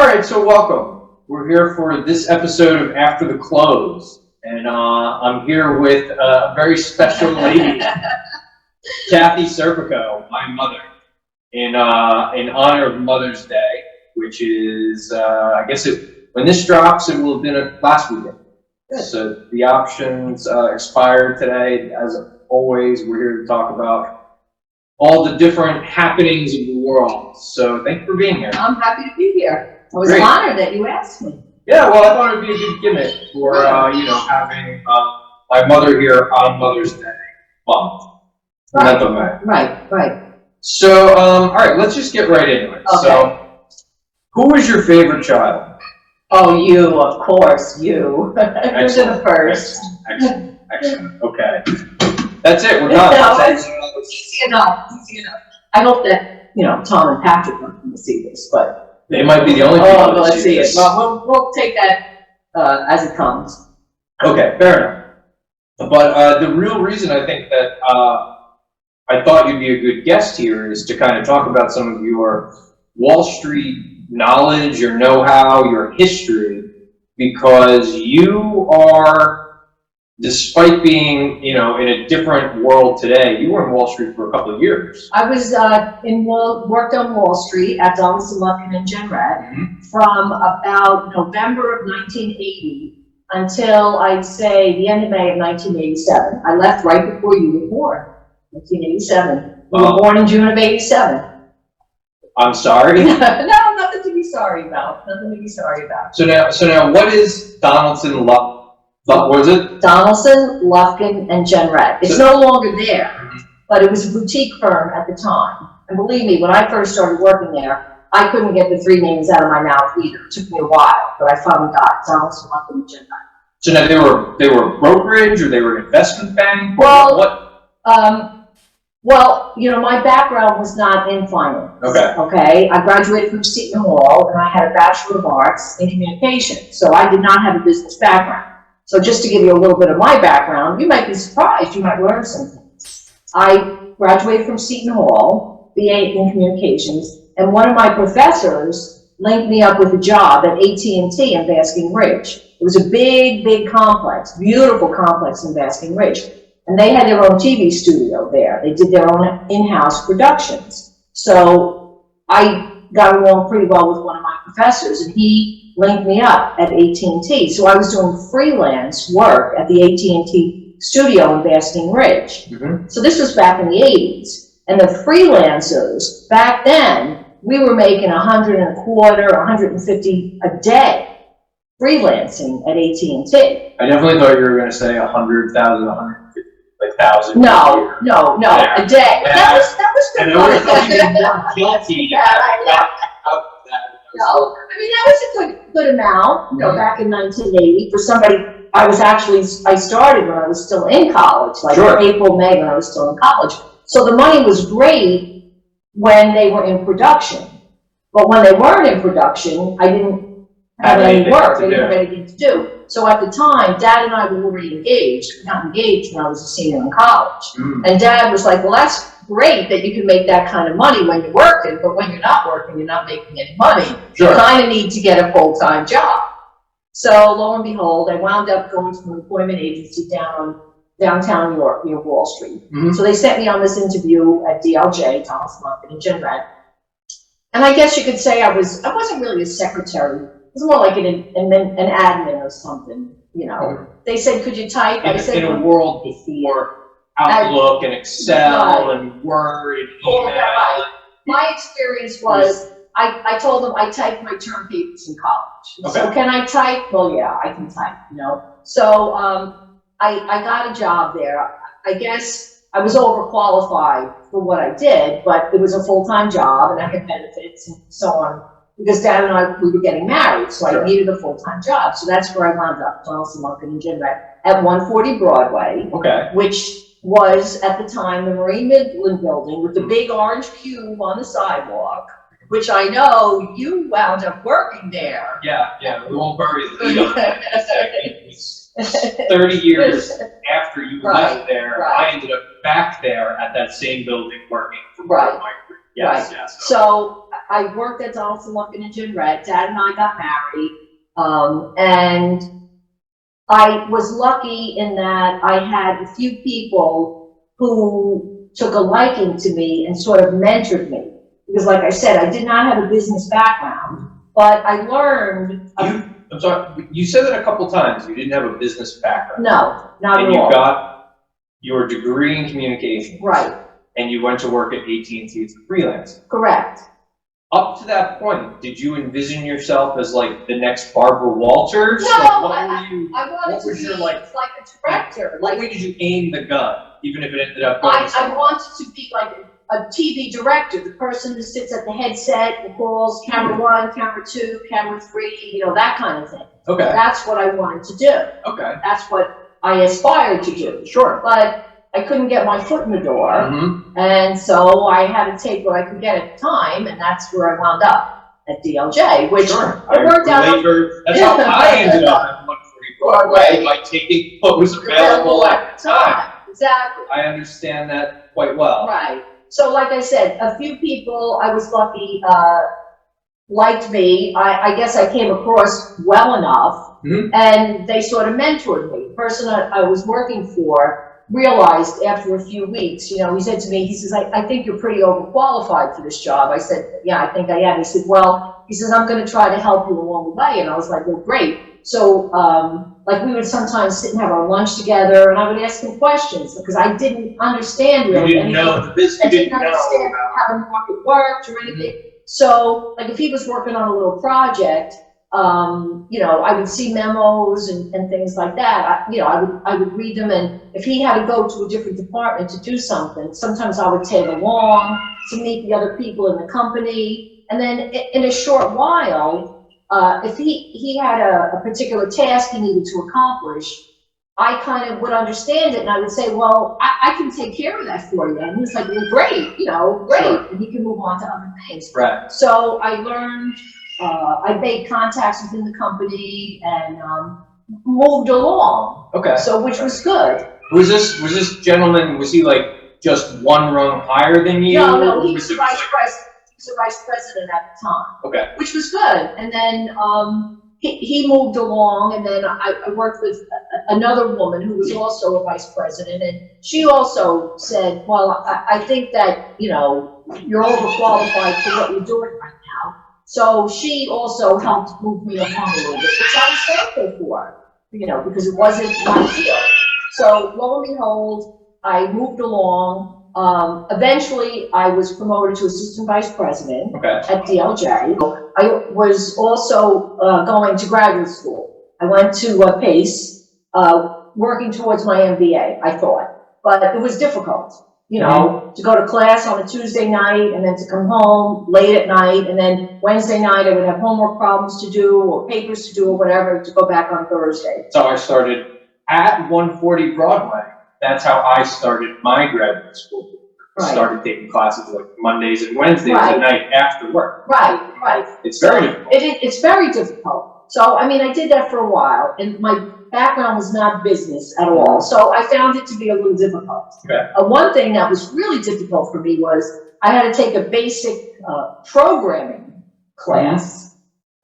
right, so welcome. We're here for this episode of After the Close, and I'm here with a very special lady, Kathy Serpico, my mother, in honor of Mother's Day, which is, I guess when this drops, it will have been last weekend. Good. So the options expired today. As always, we're here to talk about all the different happenings of the world. So thank you for being here. I'm happy to be here. I was Great. honored that you asked me. Yeah, well, I thought it'd be a good gimmick for, having my mother here on Mother's Day month. Right. So, all right, let's just get right into it. Okay. So, who was your favorite child? Oh, you, of course, you. You're the first. Excellent. Okay. That's it. We're done. No, it's easy enough. I hope that, Tom and Patrick aren't going to see this, but. They might be the only people that let's see it. Well, we'll take that as it comes. Okay, fair enough. But the real reason I think that I thought you'd be a good guest here is to kind of talk about some of your Wall Street knowledge, your know-how, your history, because you are, despite being, in a different world today, you were in Wall Street for a couple of years. I was worked on Wall Street at Donaldson, Lufkin Jenrette from about November of 1980 until I'd say the end of May of 1987. I left right before you were born, 1987. You were born in June of 87. I'm sorry? No, nothing to be sorry about. So now, what is Donaldson what was it? Donaldson, Lufkin, and Jenrette. It's no longer there, but it was a boutique firm at the time. And believe me, when I first started working there, I couldn't get the three names out of my mouth either. It took me a while, but I finally got it. Donaldson, Lufkin, and Jenrette. So now they were brokerage, or they were an investment bank? Well, what? My background was not in finance. Okay. I graduated from Seton Hall, and I had a Bachelor of Arts in Communication. So I did not have a business background. So just to give you a little bit of my background, you might be surprised, you might learn some things. I graduated from Seton Hall, BA in Communications, and one of my professors linked me up with a job at AT&T in Basking Ridge. It was a big complex, beautiful complex in Basking Ridge. And they had their own TV studio there. They did their own in-house productions. So I got along pretty well with one of my professors, and he linked me up at AT&T. So I was doing freelance work at the AT&T studio in Basking Ridge. So this was back in the 80s. And the freelancers, back then, we were making $125, $150 a day freelancing at AT&T. I definitely thought you were going to say 100,000, 150, like 1,000. No, a day. Yeah. That was good. And I would have thought you were guilty. No, that was a good amount, back in 1980 for somebody. I started when I was still in college, April, May, when I was still in college. So the money was great when they were in production. But when they weren't in production, I didn't have any work. I didn't have anything to do. So at the time, Dad and I were already engaged. We got engaged when I was a senior in college. And Dad was like, well, that's great that you can make that kind of money when you're working, but when you're not working, you're not making any money. Sure. You kind of need to get a full-time job. So lo and behold, I wound up going to an employment agency downtown New York, near Wall Street. So they sent me on this interview at DLJ, Donaldson, Lufkin, and Jenrette. And I guess you could say I wasn't really a secretary. It was more like an admin or something, They said, could you type? I said, in a world before Outlook and Excel and Word and email. My experience was, I told them I typed my term papers in college. Okay. So can I type? Well, yeah, I can type, So I got a job there. I guess I was overqualified for what I did, but it was a full-time job and I had benefits and so on. Because Dad and we were getting married, so I needed a full-time job. So that's where I wound up, Donaldson, Lufkin, and Jenrette, at 140 Broadway, which was, at the time, the Marine Midland building with the big orange cube on the sidewalk, which I know you wound up working there. Yeah, we won't bury the lead on that. It was 30 years after you left there, I ended up back there at that same building working for my career. Yes. So I worked at Donaldson, Lufkin Jenrette. Dad and I got married, and I was lucky in that I had a few people who took a liking to me and sort of mentored me. Because like I said, I did not have a business background, but I learned. I'm sorry, you said that a couple times, you didn't have a business background. No, not at all. And you got your degree in communications. Right. And you went to work at AT&T as a freelance. Correct. Up to that point, did you envision yourself as like the next Barbara Walters? No, I wanted to be like a director. What way did you aim the gun, even if it ended up going I wanted to be like a TV director, the person who sits at the headset and calls camera 1, camera 2, camera 3, you know, that kind of thing. Okay. That's what I wanted to do. Okay. That's what I aspired to do. Sure. But I couldn't get my foot in the door, and so I had to take what I could get at the time, and that's where I wound up at DLJ, which it worked out. That's how I ended up at 140 Broadway, by taking what was available at the time. Exactly. I understand that quite well. Right. So like I said, a few people, I was lucky, liked me. I guess I came across well enough, and they sort of mentored me. The person I was working for realized after a few weeks, you know, he said to me, he says, I think you're pretty overqualified for this job. I said, yeah, I think I am. He said, well, he says, I'm going to try to help you along the way. And I was like, well, great. So, like we would sometimes sit and have our lunch together, and I would ask him questions because I didn't understand really anything. Know the business. I didn't understand how the market worked or anything. So, like if he was working on a little project, you know, I would see memos and things like that. I would read them, and if he had to go to a different department to do something, sometimes I would tag along to meet the other people in the company. And then in a short while, if he had a particular task he needed to accomplish, I kind of would understand it, and I would say, well, I can take care of that for you. And he's like, well, great, you know, great. Sure. And he can move on to other things. Right. So I learned, I made contacts within the company and moved along. Okay. So, which was good. Was this gentleman, was he like just one rung higher than you? No, he was the vice president. He was the vice president at the time. Okay. Which was good. And then he moved along, and then I worked with another woman who was also a vice president, and she also said, well, I think that, you know, you're overqualified for what you're doing right now. So she also helped move me along a little bit, which I was thankful for, you know, because it wasn't my field. So lo and behold, I moved along. Eventually, I was promoted to assistant vice president at DLJ. I was also going to graduate school. I went to Pace, working towards my MBA, I thought. But it was difficult, you know, to go to class on a Tuesday night and then to come home late at night. And then Wednesday night, I would have homework problems to do or papers to do or whatever to go back on Thursday. So I started at 140 Broadway. That's how I started my graduate school. I started taking classes like Mondays and Wednesdays at night after work. Right. It's very difficult. It's very difficult. So, I mean, I did that for a while, and my background was not business at all. So I found it to be a little difficult. Okay. One thing that was really difficult for me was I had to take a basic programming class.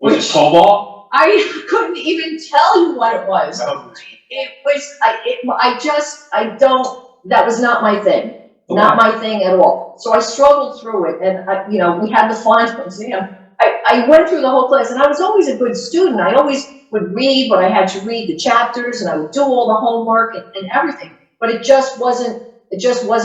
Was it COBOL? I couldn't even tell you what it was. No. It was, that was not my thing. Not my thing at all. So I struggled through it, and you know, we had the final exam. I went through the whole class, and I was always a good student. I always would read what I had to read, the chapters, and I would do all the homework and everything. But it just wasn't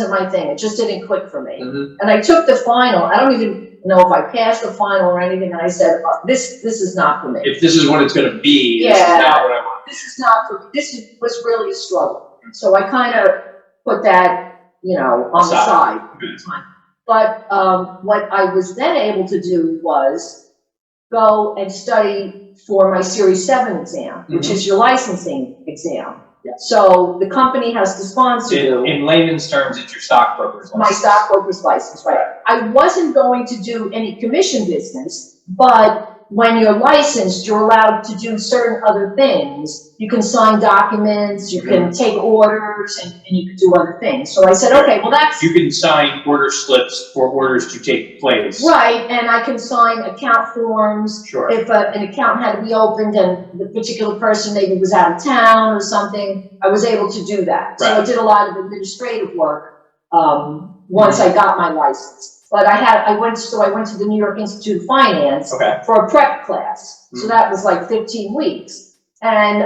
my thing. It just didn't click for me. And I took the final. I don't even know if I passed the final or anything. And I said, this is not for me. If this is what it's going to be, this is not what I want. This is not for me. This was really a struggle. So I kind of put that, you know, on the side. But what I was then able to do was go and study for my Series 7 exam, which is your licensing exam. So the company has to sponsor you. In layman's terms, it's your stockbroker's license. My stockbroker's license, right. I wasn't going to do any commission business, but when you're licensed, you're allowed to do certain other things. You can sign documents, you can take orders, and you can do other things. So I said, okay, well that's... You can sign order slips for orders to take place. Right, and I can sign account forms. Sure. If an account had to be opened and the particular person maybe was out of town or something, I was able to do that. So I did a lot of administrative work once I got my license. But I went to the New York Institute of Finance for a prep class. So that was like 15 weeks. And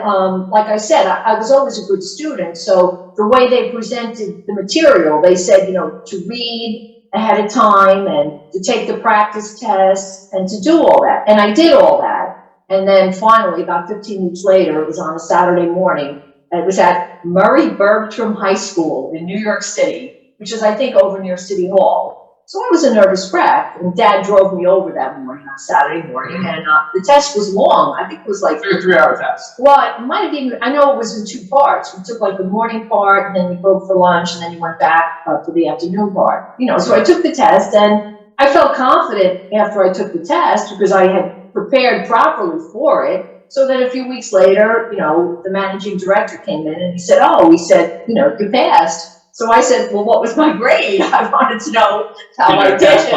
like I said, I was always a good student. So the way they presented the material, they said, you know, to read ahead of time and to take the practice tests and to do all that. And I did all that. And then finally, about 15 weeks later, it was on a Saturday morning. And it was at Murray Bergstrom High School in New York City, which is, I think, over near City Hall. So I was a nervous wreck, and Dad drove me over that morning on Saturday morning, and the test was long. I think it was like a 3-hour test. Well, it might have even, I know it was in 2 parts. We took like the morning part, and then you broke for lunch, and then you went back for the afternoon part. You know, so I took the test, and I felt confident after I took the test because I had prepared properly for it. So then a few weeks later, you know, the managing director came in and he said, you know, you passed. So I said, well, what was my grade? I wanted to know how I did it.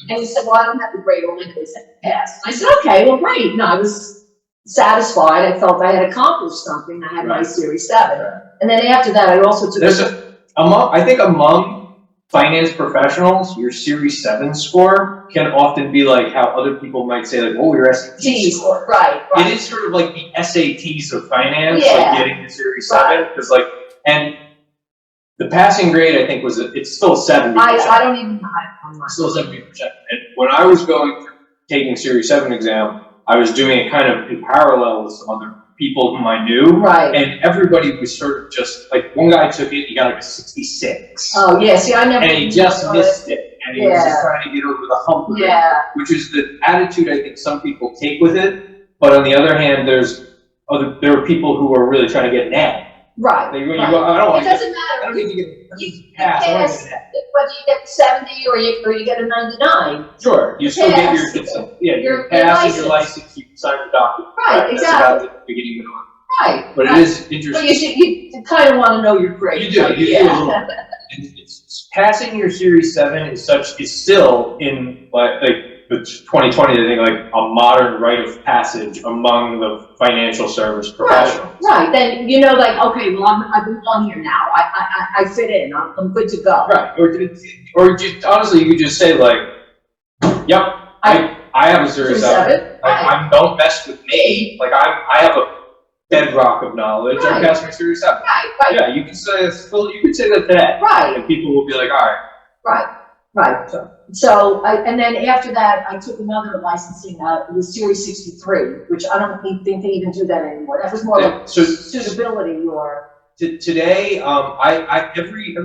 And he said, well, I don't have the grade, only they said pass. I said, okay, well, great. No, I was satisfied. I felt I had accomplished something. I had my Series 7. And then after that, I also took I think among finance professionals, your Series 7 score can often be like how other people might say, like, oh, your SAT score. Right. It is sort of like the SATs of finance, like getting the Series 7. Because like, and the passing grade, I think, it's still 70%. I don't even know. Still 70%. And when I was going for taking Series 7 exam, I was doing it kind of in parallel with some other people whom I knew. Right. And everybody was sort of just, like, one guy took it, he got like a 66. Oh, yeah, see, I never... And he just missed it. And he was just trying to get over the hump. Yeah. Which is the attitude I think some people take with it. But on the other hand, there are people who are really trying to get an A. Right. It doesn't matter. I don't need to get you pass, whether you get 70 or you get a 99. Sure, you still get your pass and your license, you can sign the document. Right, exactly. That's about the beginning of it. Right. But it is interesting. But you kind of want to know your grade. You do. Passing your Series 7 is still in like 2020, I think, like a modern rite of passage among the financial service professionals. Right. Then you know, like, okay, well, I belong here now. I fit in. I'm good to go. Right. Or just, honestly, you could just say like, yep, I have a Series 7. Like, don't mess with me. Like I have a bedrock of knowledge. I passed my Series 7. Right. Yeah, you can say that today. Right. And people will be like, all right. Right. So and then after that, I took another licensing. It was Series 63, which I don't think they even do that anymore. That was more like suitability or. Today, every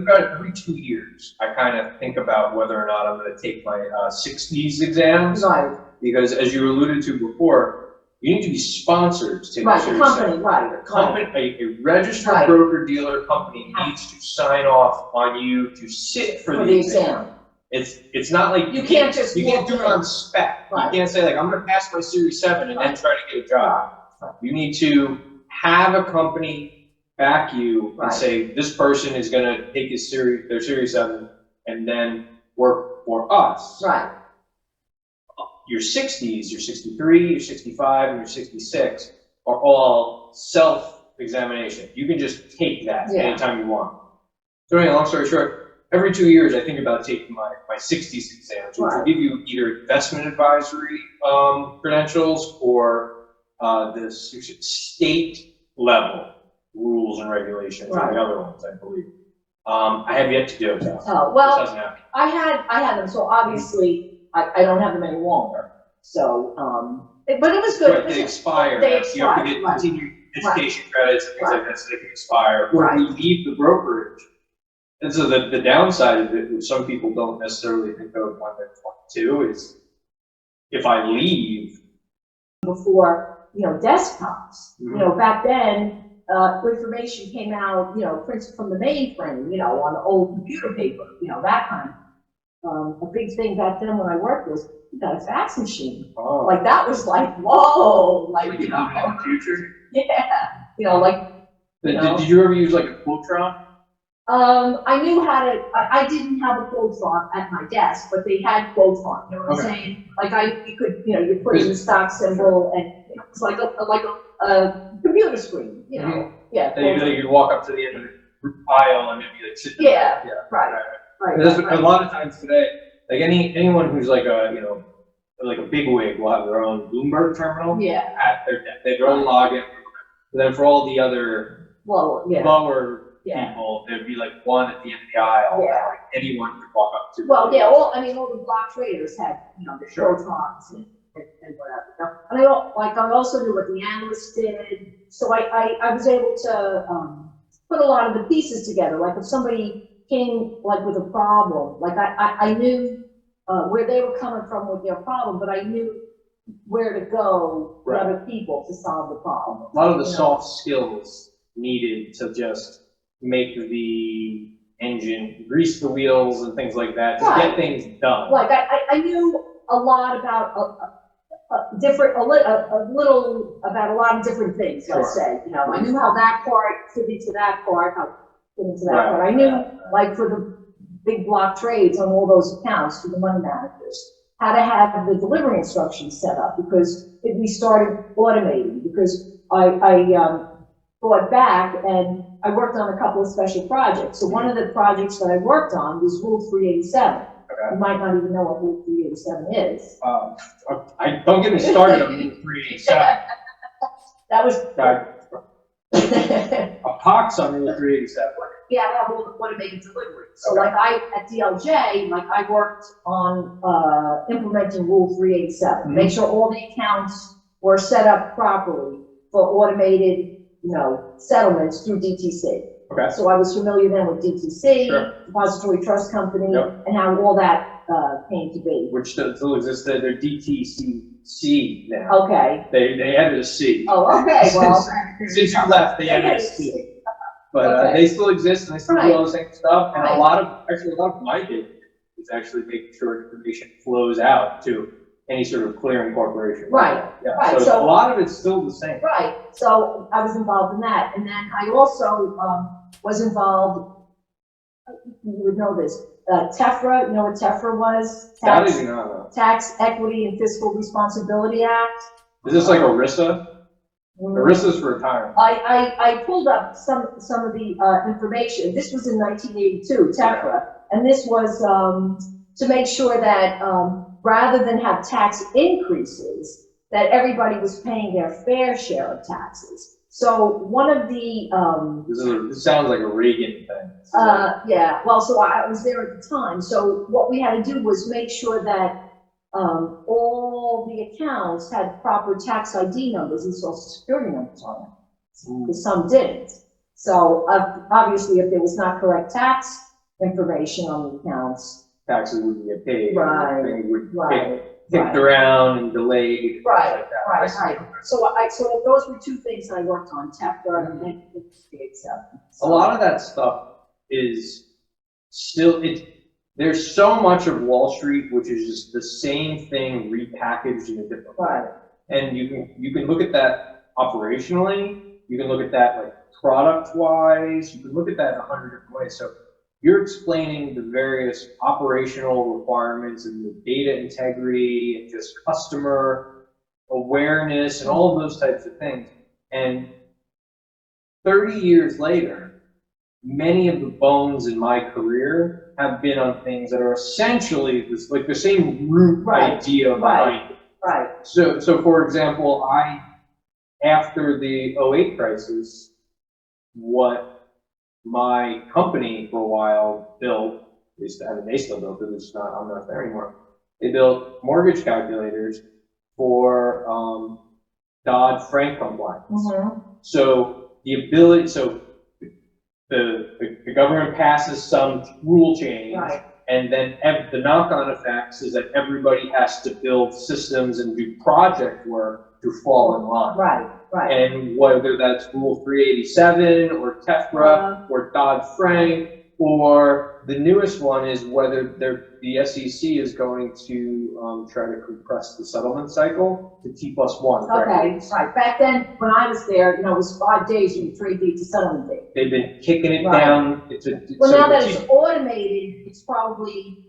2 years, I kind of think about whether or not I'm going to take my 60s exams. Right. Because as you alluded to before, you need to be sponsored to take the Series 7. A registered broker-dealer company needs to sign off on you to sit for the exam. It's not like you can't do it on spec. Right. You can't say like I'm going to pass my Series 7 and then try to get a job. Right. You need to have a company back you and say this person is going to take their Series 7 and then work for us. Right. Your 60s, your 63, your 65, and your 66 are all self-examination. You can just take that anytime you want. So anyway, long story short, every 2 years, I think about taking my 60s exams, which will give you either investment advisory credentials or the state level rules and regulations, and the other ones, I believe. I have yet to do it. Oh, well, I had them, so obviously I don't have them any longer. So, but it was good. Right, they expire. You have to get continued education credits and things like that, so they can expire. Or you leave the brokerage. And so the downside of it, which some people don't necessarily think of when they're 22, is if I leave. Before, desktops. Back then, information came out, printed from the mainframe, on old computer paper, that kind. a big thing back then when I worked was, you got a fax machine. Oh. Like, that was like, whoa, like, Like you in know, the future? yeah, you know, like, Did you ever use like a Quotron? I knew how to, I didn't have a Quotron at my desk, but they had Quotron, you know what I'm saying? Like, you could, you know, you put in the stock symbol and, you know, it's like a computer screen, you know, yeah. Then you'd walk up to the end of the aisle and it'd be like sitting Yeah, there. right. A lot of times today, like anyone who's like a, you know, like a bigwig will have their own Bloomberg terminal Yeah, at their desk. They have their own login. But then for all the other lower, yeah. people, there'd be like one at the end of the aisle that like anyone could walk up to. Well, yeah, all the block traders had, you know, their Quotrons and whatever. You know? And I also knew what the analysts did, so I was able to put a lot of the pieces together. Like if somebody came like with a problem, like I knew where they were coming from with their problem, but I knew where to go for other people to solve the problem. A lot of the soft skills needed to just make the engine, grease the wheels and things like that, just get things done. Like I knew a lot about a little about a lot of different things, let's say. You know, I knew how that part fit into that part, how it fit into that part. I knew, like, for the big block trades on all those accounts for the money managers, how to have the delivery instructions set up, because we started automating, because I brought back and I worked on a couple of special projects. So one of the projects that I worked on was Rule 387. Okay. You might not even know what Rule 387 is. Don't get me started on Rule 387. That was a pox on Rule 387. Yeah, I have automated delivery. So like at DLJ, like I worked on implementing Rule 387, make sure all the accounts were set up properly for automated, you know, settlements through DTC. Okay. So I was familiar then with DTC, Depository Trust Company, and how all that came to be. Which still exists. They're DTCC now. Okay. They added a C. Oh, okay. Well, since you left, they added a C. But they still exist and they still do all the same stuff. And a lot of my data is actually making sure information flows out to any sort of clearing corporation. Right. Yeah. Right. So a lot of it's still the same. Right. So I was involved in that. And then I also was involved, you would know this, TEFRA, you know what TEFRA was? That I do not know. Tax Equity and Fiscal Responsibility Act. Is this like ERISA? ERISA's for retirement. I pulled up some of the information. This was in 1982, TEFRA, and this was to make sure that rather than have tax increases, that everybody was paying their fair share of taxes. So one of the this sounds like a Reagan thing. Yeah, well, so I was there at the time. So what we had to do was make sure that all the accounts had proper tax ID numbers and social security numbers on them, because some didn't. So obviously, if there was not correct tax information on the accounts, taxes wouldn't get paid. Right. They would get kicked around and delayed. Right. Like that. Right. So those were two things I worked on: TEFRA and 387. A lot of that stuff is still there's so much of Wall Street which is just the same thing repackaged in a different way. And you can look at that operationally, you can look at that like product wise, you can look at that in 100 different ways. So you're explaining the various operational requirements and the data integrity and just customer awareness and all of those types of things. And 30 years later, many of the bones in my career have been on things that are essentially like the same root idea behind it. Right. So for example, after the '08 crisis, what my company for a while built, they still built it, it's not, I'm not there anymore. They built mortgage calculators for Dodd-Frank compliance. So the government passes some rule change, and then the knock-on effects is that everybody has to build systems and do project work to fall in line. And whether that's Rule 387 or TEFRA or Dodd-Frank, or the newest one is whether the SEC is going to try to compress the settlement cycle to T+1. Okay, right. Back then, when I was there, it was 5 days from the trade date to settlement date. They've been kicking it Right. down. Well, now that it's automated, it's probably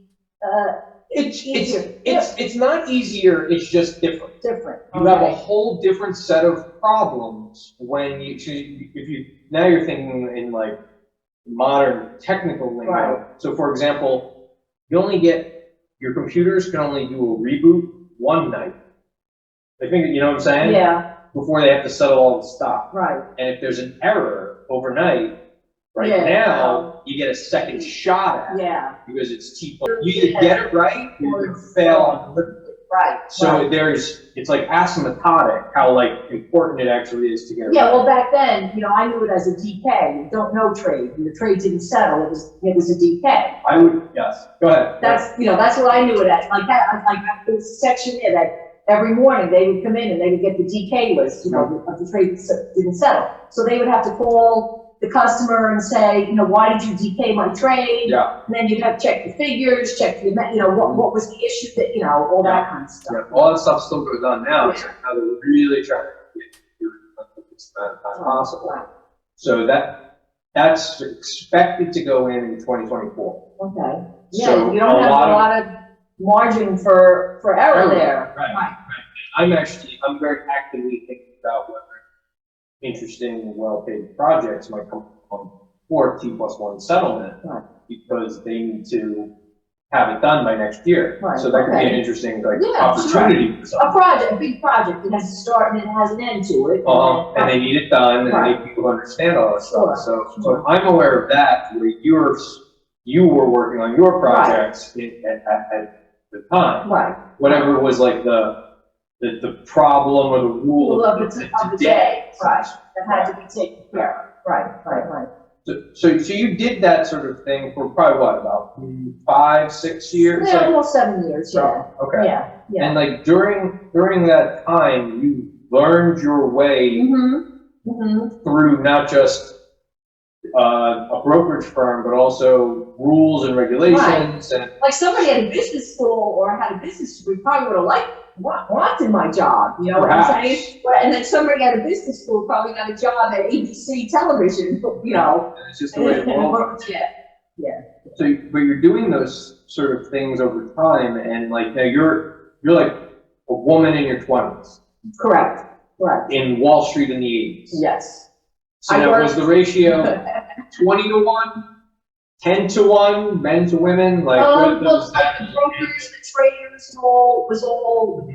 easier. It's not easier, it's just different. Different. You have a whole different set of problems when now you're thinking in like modern technical lingo. Right. So for example, your computers can only do a reboot one night. I think, you know what I'm saying? Yeah. Before they have to settle all the stuff. Right. And if there's an error overnight, Yeah. now you get a second shot at it. Yeah. Because it's T+. You either get it right or you fail on delivery. Right. So it's like asymptotic how like important it actually is to get it Yeah, right. well, back then, I knew it as a DK. You don't know trade. The trade didn't settle. It was a DK. Yes. Go ahead. That's what I knew it as. Like that, there was a section there that every morning they would come in and they would get the DK list, of the trade that didn't settle. So they would have to call the customer and say, why did you DK my trade? Yeah. And then you'd have to check the figures, check the, what was the issue that, all that kind of stuff. Yeah. All that stuff still goes on now. So now they're really trying to get you the least amount of time possible. Right. So that's expected to go in 2024. Okay. Yeah, So you don't have a lot of margin for error there. Right. I'm very actively thinking about whether interesting, well-paid projects might come for T+1 settlement, Right. because they need to have it done by next year. Right. So that could be an interesting Yeah, opportunity for A something. a big project, it has a start and it has an end to it. And they need it done, and Right. they need people to understand all that Sure, stuff. So I'm aware of that, where you were working on your projects at the time. Right. Whatever was like the problem or the rule Of the day, right, that had to be taken care of. Right. So you did that sort of thing for probably what, about 5, 6 years? Yeah, Like, almost 7 years, yeah. okay. Yeah. And like during that time, you learned your way through not just a brokerage firm, but also rules and regulations and. Like somebody at a business school or had a business degree probably would have wanted my job, you know what I'm saying? And then somebody at a business school probably got a job at ABC television, And it's just the way it works. Yeah. So, but you're doing those sort of things over time, and like now you're like a woman in your 20s. Correct. In Wall Street in the 80s. Yes. So now was the ratio 20-1, 10-1, men to women? Like what Look, the brokers, the traders, was all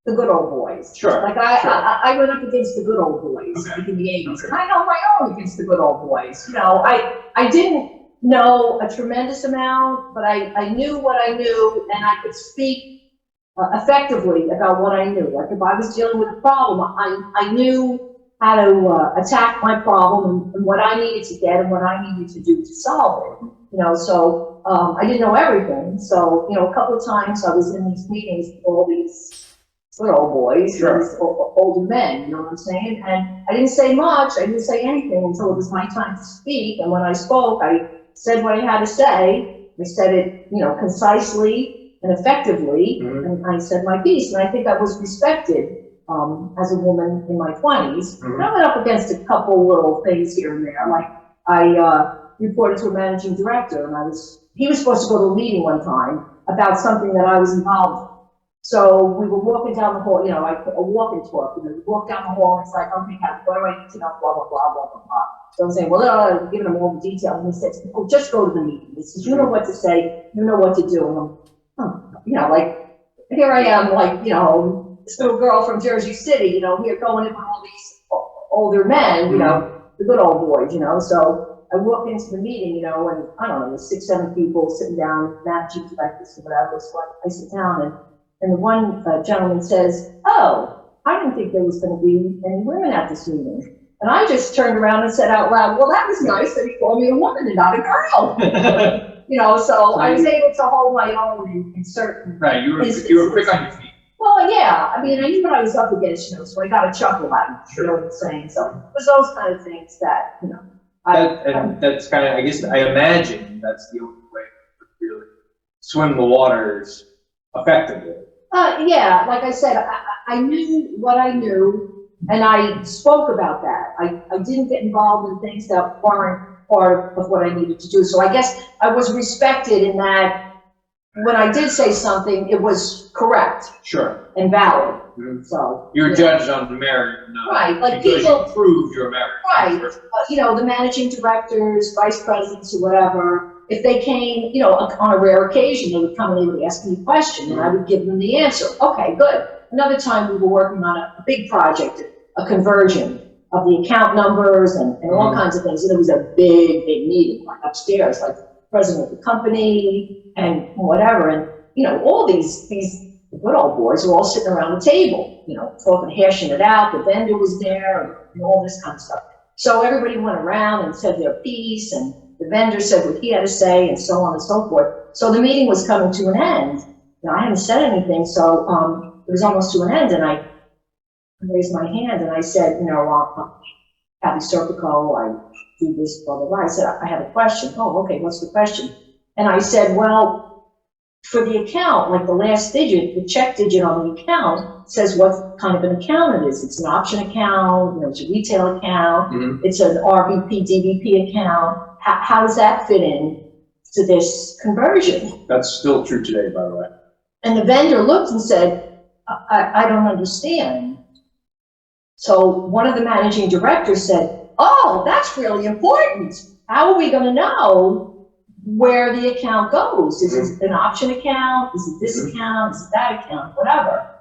the good old boys. Sure. Like I went up against the good old boys in the 80s, and I held my own against the good old boys. I didn't know a tremendous amount, but I knew what I knew, and I could speak effectively about what I knew. Like if I was dealing with a problem, I knew how to attack my problem and what I needed to get and what I needed to do to solve it. So I didn't know everything. So, a couple of times I was in these meetings with all these good old boys, these older men, you know what I'm saying? And I didn't say much, I didn't say anything until it was my time to speak. And when I spoke, I said what I had to say. I said it, concisely and effectively, and I said my piece. And I think I was respected as a woman in my 20s. And I went up against a couple little things here and there. Like I reported to a managing director, and he was supposed to go to a meeting one time about something that I was involved in. So we were walking down the hall, like a walk and talk, we walk down the hall, and it's like, okay, Kathy, what do I need to know, blah, blah, blah, blah, blah, blah. So I'm saying, well, giving him all the details, and he says, oh, just go to the meeting. He says, you know what to say, you know what to do. And I'm, like, here I am, like, this little girl from Jersey City, here going in with all these older men, the good old boys, So I walk into the meeting, and I don't know, there's 6, 7 people sitting down, managing directors or whatever. So I sit down, and the one gentleman says, oh, I didn't think there was going to be any women at this meeting. And I just turned around and said out loud, well, that was nice that he called me a woman and not a girl. So I was able to hold my own in certain Right, you were quick on your feet. Well, yeah, I knew what I was up against, so I got a chuckle out of it, you know what I'm saying? So it was those kind of things that, That's kind of, I guess, I imagine that's the only way to really swim the waters effectively. Yeah, like I said, I knew what I knew, and I spoke about that. I didn't get involved in things that weren't part of what I needed to do. So I guess I was respected in that when I did say something, it was correct Sure. and valid. Mm-hmm. So you're judged on merit, right? Like because people you proved your merit. right? You know, the managing directors, vice presidents, or whatever. If they came, you know, on a rare occasion, they would come and they would ask me a question, and I would give them the answer. Okay, good. Another time we were working on a big project, a conversion of the account numbers and all kinds of things. And it was a big meeting, like upstairs, like the president of the company and whatever. And, you know, all these good old boys were all sitting around the table, you know, talking, hashing it out. The vendor was there and all this kind of stuff. So everybody went around and said their piece, and the vendor said what he had to say, and so on and so forth. So the meeting was coming to an end. Now, I hadn't said anything, so it was almost to an end, and I raised my hand and I said, you know, Kathy Serpico, I do this, blah, blah, blah. I said, I have a question. Oh, okay, what's the question? And I said, well, for the account, like the last digit, the check digit on the account says what kind of an account it is. It's an option account, you know, it's a retail account, it's an RVP, DVP account. How does that fit in to this conversion? That's still true today, by the way. And the vendor looked and said, I don't understand. So one of the managing directors said, oh, that's really important. How are we going to know where the account goes? Is it an option account? Is it this account? Is it that account? Whatever.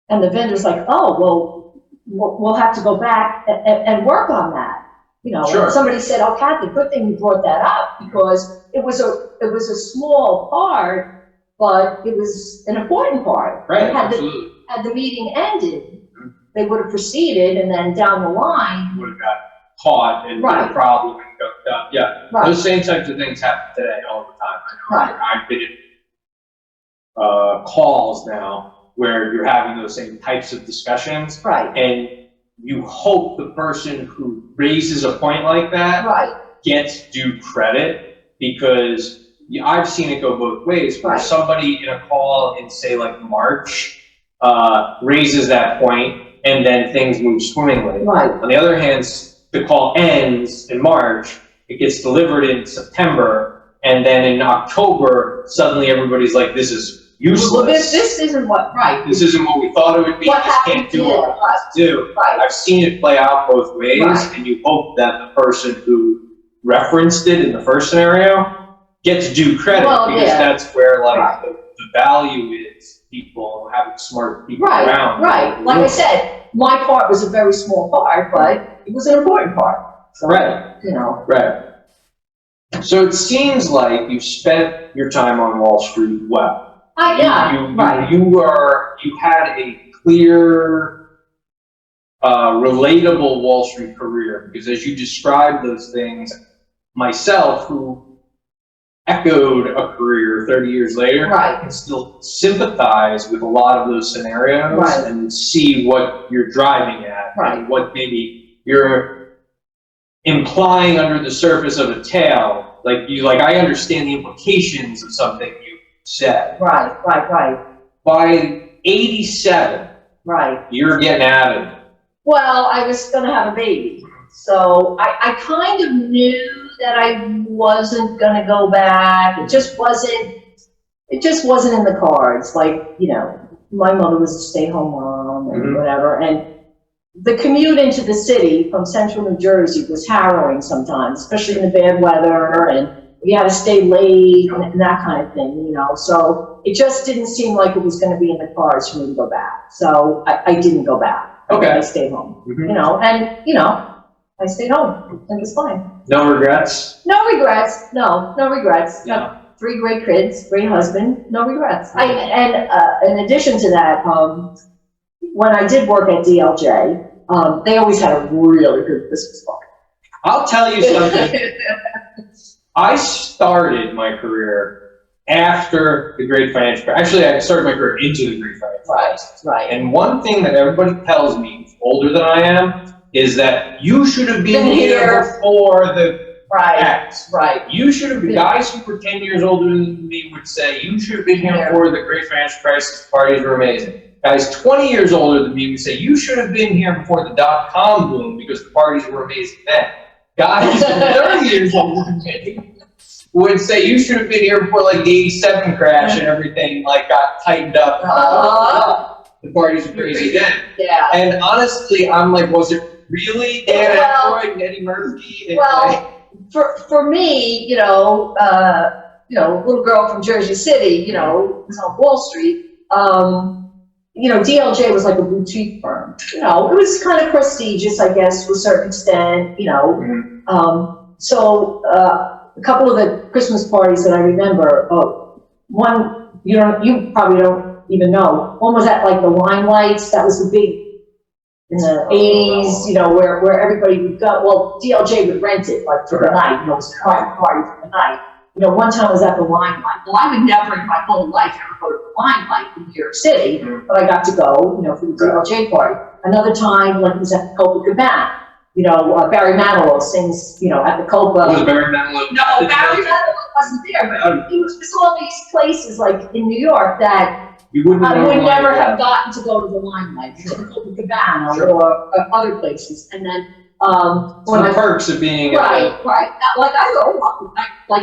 And the vendor's like, oh, well, we'll have to go back and work on that. You know, sure. And somebody said, oh, Kathy, good thing you brought that up, because it was a small part, but it was an important part. Right, had the meeting ended, they would have proceeded, and then down the line would have got caught and right. the problem and got done. Yeah, right. Those same types of things happen today all the time. I know. Right. I've been in calls now where you're having those same types of discussions, right. And you hope the person who raises a point like that right. gets due credit, because I've seen it go both ways. Where right. somebody in a call in, say, like March, raises that point, and then things move swimmingly. Right. On the other hand, the call ends in March, it gets delivered in September, and then in October, suddenly everybody's like, this is useless. Well, this isn't what, right. This isn't what we thought it would be. What This can't do what we're supposed to do. Right. I've seen it play out both ways, right. And you hope that the person who referenced it in the first scenario gets due credit, because that's where like the value is, people having smart people around. Right, like I said, my part was a very small part, but it was an important part. So, right. You know. Right. So it seems like you've spent your time on Wall Street well. Right. You had a clear, relatable Wall Street career, because as you described those things, myself, who echoed a career 30 years later, right. can still sympathize with a lot of those scenarios, right. and see what you're driving at, right. and what maybe you're implying under the surface of a tale. Like I understand the implications of something you said. Right. By 87, right. You're getting out of it. Well, I was going to have a baby, so I kind of knew that I wasn't going to go back. It just wasn't in the cards. Like, you know, my mother was a stay-home mom and whatever, and the commute into the city from central New Jersey was harrowing sometimes, especially in the bad weather, and you had to stay late and that kind of thing, you know. So it just didn't seem like it was going to be in the cards for me to go back. So I didn't go back. Okay. I stayed home, you know, and, you know, I stayed home. It was fine. No regrets? No regrets. No regrets. Yeah. Got 3 great kids, great husband, no regrets. In addition to that, when I did work at DLJ, they always had a really good Christmas party. I'll tell you something. I started my career after the Great Financial Crisis. Actually, I started my career into the Great Financial Crisis. Right. And one thing that everybody tells me, older than I am, is that you should have been Been here here. before the Right, X. right. You should have, guys who were 10 years older than me would say, you should have been here Yeah. before the great financial crisis, parties were amazing. Guys 20 years older than me would say, you should have been here before the dot-com boom because the parties were amazing then. Guys 30 years older than me would say, you should have been here before like the 87 crash and everything like got tightened up. The parties were crazy then. Yeah. And honestly, I'm like, was it really Dan Well- Aykroyd and Eddie Murphy? And Well, for me, little girl from Jersey City, was on Wall Street. DLJ was like a boutique firm. It was kind of prestigious, I guess, to a certain extent. So a couple of the Christmas parties that I remember. One, you probably don't even know. One was at like the Limelights. That was the big. In the 80s, where everybody would go, well, DLJ would rent it, like, for the night, it was a private party for the night. One time I was at the Limelight. Well, I would never in my whole life ever go to the Limelight in New York City, but I got to go, for the DLJ party. Another time, like, it was at the Copacabana. Barry Manilow sings, at the Copa. Was Barry Manilow? No, Barry Manilow wasn't there, but it was just all these places, like, in New York that You wouldn't I know would why never that. have gotten to go to the Limelight, to the Copacabana Sure. or other places. And then, One of the perks of being right. Like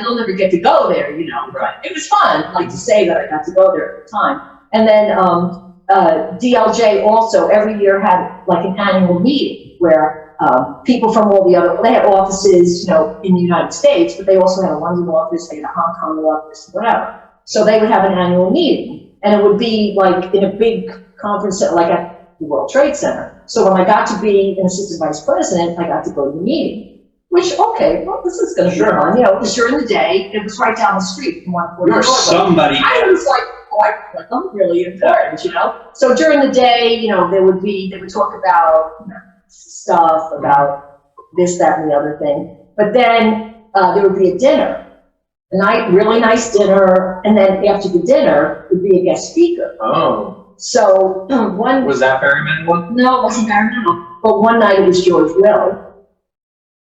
I'll never get to go there, Right. It was fun, like to say that I got to go there at the time. And then, DLJ also every year had like an annual meeting where, people from all they had offices, in the United States, but they also had a London office, they had a Hong Kong office, whatever. So they would have an annual meeting. And it would be like in a big conference center, like at the World Trade Center. So when I got to be an assistant vice president, I got to go to the meeting. Which, okay, well, this is going to be fun. It was during the day. It was right down the street from 140. You're somebody. I was like, I'm really important, So during the day, they would talk about stuff, about this, that, and the other thing. But then there would be a dinner. Really nice dinner, and then after the dinner would be a guest speaker. Oh. So one Was that Barry Manilow? No, it wasn't Barry Manilow. But one night it was George Will,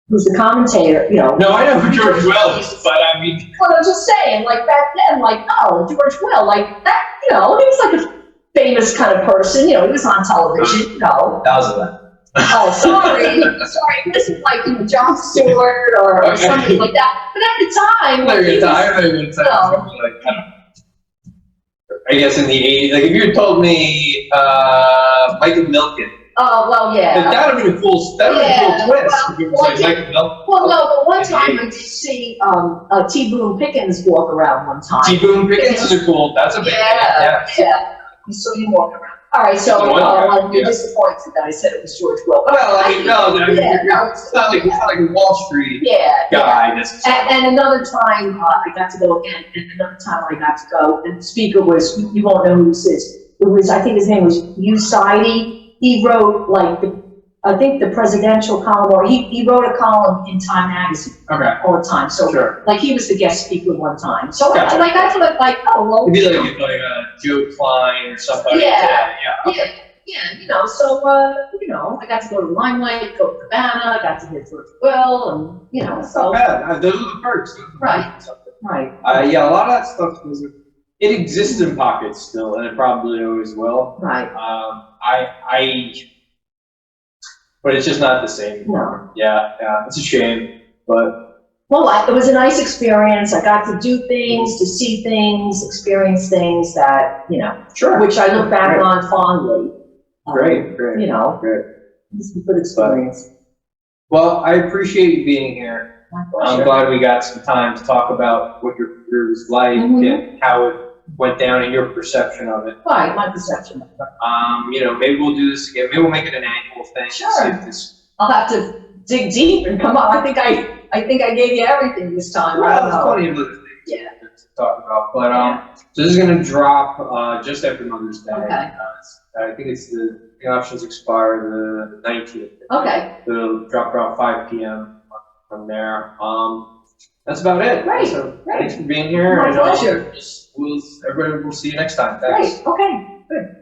who's the commentator. No, I know who George Will is, but I mean. Well, I'm just saying, like back then, George Will, like that, he was like a famous kind of person. He was on television. That was that. Oh, sorry. This is like Jon Stewart or something like that. But at the time, I guess in the 80s, like if you had told me Michael Milken. Oh, well, yeah. That would have been a cool, twist. If it was like Michael Milken. Well, no, but one time I did see T. Boone Pickens walk around one time. T. Boone Pickens is that's a big Yeah. You saw him walk around. All right, so I'm disappointed that I said it was George Will. Well, it's not like a Wall Street guy necessarily. And another time I got to go again, and another time I got to go, and the speaker was, you won't know who this is. It was, I think his name was Hugh Sidey. He wrote I think the presidential column, or he wrote a column in Time magazine all the time. So he was the guest speaker one time. So I thought oh well. It'd be like Joe Klein or somebody. So I got to go to Limelight, go to Cabana, I got to hear George Will, and so. Not bad. Those are the perks. Right. A lot of that stuff it exists in pockets still, and it probably always will. Right. But it's just not the same. No. Yeah, it's a shame, but. Well, it was a nice experience. I got to do things, to see things, experience things that, which I look back on fondly. Great. Great. It's a good experience. Well, I appreciate you being here. My pleasure. I'm glad we got some time to talk about what your career was like and how it went down and your perception of it. Right, my perception of it. Maybe we'll do this again. Maybe we'll make it an annual thing. Sure. I'll have to dig deep and come up. I think I gave you everything this time. Well, there's plenty of other things to talk about. But so this is going to drop just after Mother's Day. Okay. I think the options expire the 19th. Okay. It'll drop around 5 p.m. from there. That's about it. Great. So thanks for being here. My pleasure. Everybody will see you next time. Thanks. Great. Okay. Good.